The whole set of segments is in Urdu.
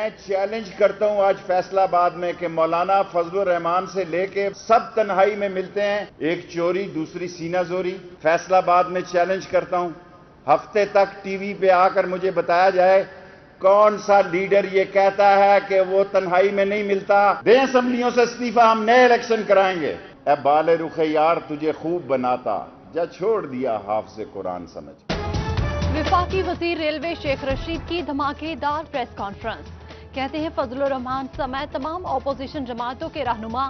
میں چیلنج کرتا ہوں آج فیصلہ آباد میں کہ مولانا فضل الرحمان سے لے کے سب تنہائی میں ملتے ہیں، ایک چوری دوسری سینہ زوری. فیصلہ آباد میں چیلنج کرتا ہوں، ہفتے تک ٹی وی پہ آ کر مجھے بتایا جائے کون سا لیڈر یہ کہتا ہے کہ وہ تنہائی میں نہیں ملتا. دیں اسمبلیوں سے استعفیٰ، ہم نئے الیکشن کرائیں گے. اے بال رخ یار تجھے خوب بناتا، جا چھوڑ دیا حافظ قرآن سمجھ. وفاقی وزیر ریلوے شیخ رشید کی دھماکے دار پریس کانفرنس. کہتے ہیں فضل الرحمان سمیت تمام اپوزیشن جماعتوں کے رہنما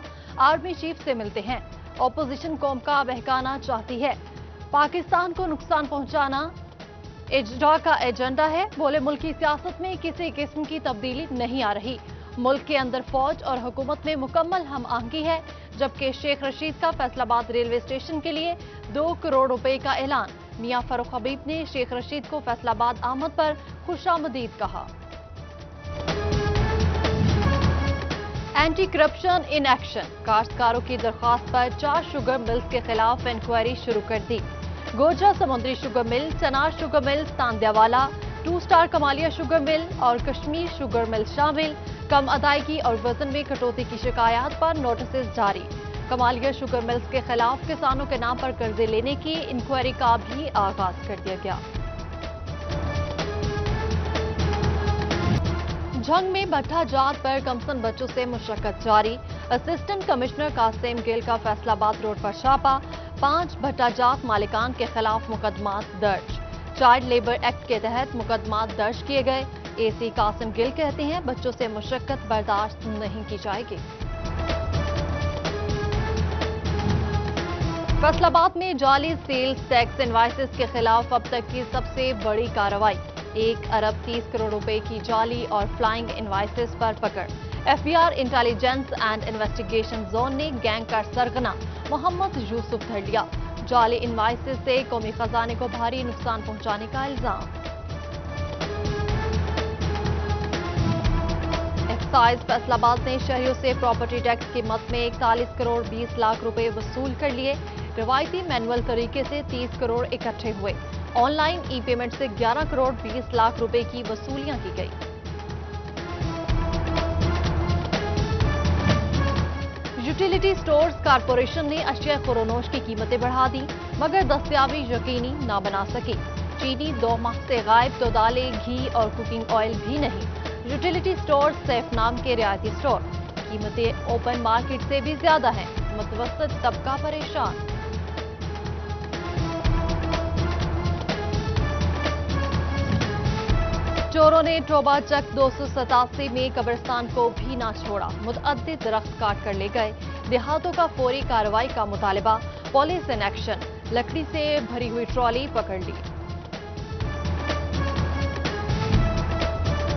آرمی چیف سے ملتے ہیں. اپوزیشن قوم کا بہکانا چاہتی ہے، پاکستان کو نقصان پہنچانا اجرا کا ایجنڈا ہے. بولے ملکی سیاست میں کسی قسم کی تبدیلی نہیں آ رہی، ملک کے اندر فوج اور حکومت میں مکمل ہم آہنگی ہے. جبکہ شیخ رشید کا فیصل آباد ریلوے اسٹیشن کے لیے 2 کروڑ روپے کا اعلان. میاں فاروق حبیب نے شیخ رشید کو فیصل آباد آمد پر خوش آمدید کہا. Anti corruption in action. کاشتکاروں کی درخواست پر 4 شوگر ملز کے خلاف انکوائری شروع کر دی. گوجرا سمندری شوگر مل، چنار شوگر مل، تاندیا والا، 2 اسٹار کمالیہ شوگر مل اور کشمیر شوگر مل شامل. کم ادائیگی اور وزن میں کٹوتی کی شکایات پر نوٹسز جاری. کمالیہ شوگر ملز کے خلاف کسانوں کے نام پر قرضے لینے کی انکوائری کا بھی آغاز کر دیا گیا. جھنگ میں بھٹا جات پر کمسن بچوں سے مشقت جاری. اسسٹنٹ کمشنر قاسم گل کا فیصل آباد روڈ پر چھاپا. 5 بھٹا جات مالکان کے خلاف مقدمات درج. چائلڈ لیبر ایکٹ کے تحت مقدمات درج کیے گئے. اے سی قاسم گل کہتے ہیں بچوں سے مشقت برداشت نہیں کی جائے گی. فیصل آباد میں جعلی سیلز ٹیکس انوائسز کے خلاف اب تک کی سب سے بڑی کارروائی. 1 ارب 30 کروڑ روپے کی جعلی اور فلائنگ انوائسز پر پکڑ. F B R intelligence and investigation zone نے گینگ کا سرغنہ محمد یوسف دھر لیا. جعلی انوائسز سے قومی خزانے کو بھاری نقصان پہنچانے کا الزام. ایکسائز فیصل آباد نے شہریوں سے پراپرٹی ٹیکس کی مد میں 41 کروڑ 20 لاکھ روپے وصول کر لیے. روایتی مینول طریقے سے 30 کروڑ اکٹھے ہوئے. آن لائن ای پیمنٹ سے 11 کروڑ 20 لاکھ روپے کی وصولیاں کی گئی. یوٹیلیٹی سٹورز کارپوریشن نے اشیاء خورونوش کی قیمتیں بڑھا دی مگر دستیابی یقینی نہ بنا سکی. چینی 2 ماہ سے غائب، تو دالیں، گھی اور کوکنگ آئل بھی نہیں. یوٹیلیٹی سٹورز سیف نام کے رعایتی سٹور. قیمتیں اوپن مارکیٹ سے بھی زیادہ ہیں. متوسط طبقہ پریشان. چوروں نے ٹوبہ چک 287 میں قبرستان کو بھی نہ چھوڑا. متعدد درخت کاٹ کر لے گئے. دیہاتوں کا فوری کارروائی کا مطالبہ. Police in action. لکڑی سے بھری ہوئی ٹرالی پکڑ لی.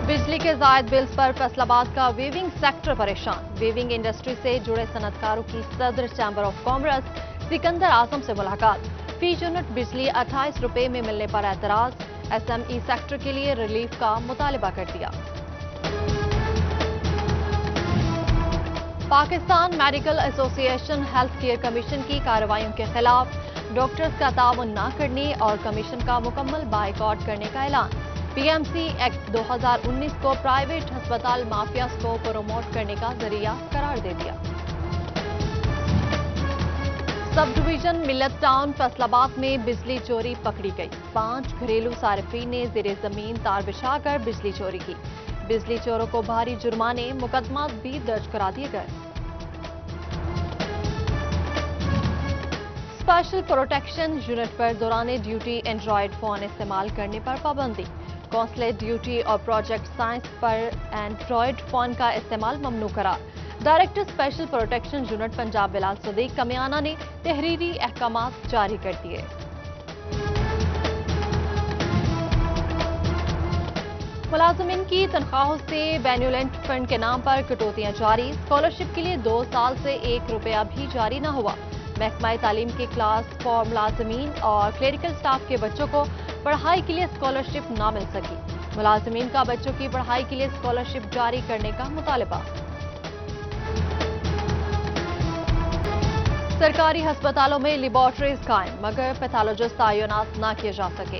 بجلی کے زائد بلز پر فیصل آباد کا ویونگ سیکٹر پریشان. ویونگ انڈسٹری سے جڑے صنعتکاروں کی صدر چیمبر آف کامرس سکندر اعظم سے ملاقات. فی یونٹ بجلی 28 روپے میں ملنے پر اعتراض. ایس ایم ای سیکٹر کے لیے ریلیف کا مطالبہ کر دیا. پاکستان میڈیکل ایسوسی ایشن ہیلتھ کیئر کمیشن کی کارروائیوں کے خلاف ڈاکٹرز کا تعاون نہ کرنے اور کمیشن کا مکمل بائیکاٹ کرنے کا اعلان. پی ایم سی ایکٹ 2019 کو پرائیویٹ ہسپتال مافیاز کو پروموٹ کرنے کا ذریعہ قرار دے دیا. سب ڈویژن ملت ٹاؤن فیصل آباد میں بجلی چوری پکڑی گئی. 5 گھریلو صارفین نے زیر زمین تار بچھا کر بجلی چوری کی. بجلی چوروں کو بھاری جرمانے، مقدمات بھی درج کرا دیے گئے. اسپیشل پروٹیکشن یونٹ پر دوران ڈیوٹی اینڈرائیڈ فون استعمال کرنے پر پابندی. کونسلیٹ ڈیوٹی اور پروجیکٹ سائنس پر اینڈرائیڈ فون کا استعمال ممنوع قرار. Director special protection unit Punjab Bilal Siddique Kamiana نے تحریری احکامات جاری کر دیے. ملازمین کی تنخواہوں سے بینولنٹ فنڈ کے نام پر کٹوتیاں جاری. اسکالرشپ کے لیے 2 سال سے 1 روپیہ بھی جاری نہ ہوا. محکمہ تعلیم کی کلاس 4 ملازمین اور کلیریکل سٹاف کے بچوں کو پڑھائی کے لیے اسکالرشپ نہ مل سکی. ملازمین کا بچوں کی پڑھائی کے لیے اسکالرشپ جاری کرنے کا مطالبہ. سرکاری ہسپتالوں میں لیبارٹریز قائم مگر پیتھولوجسٹ تعینات نہ کیے جا سکے.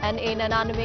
NA 99,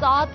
7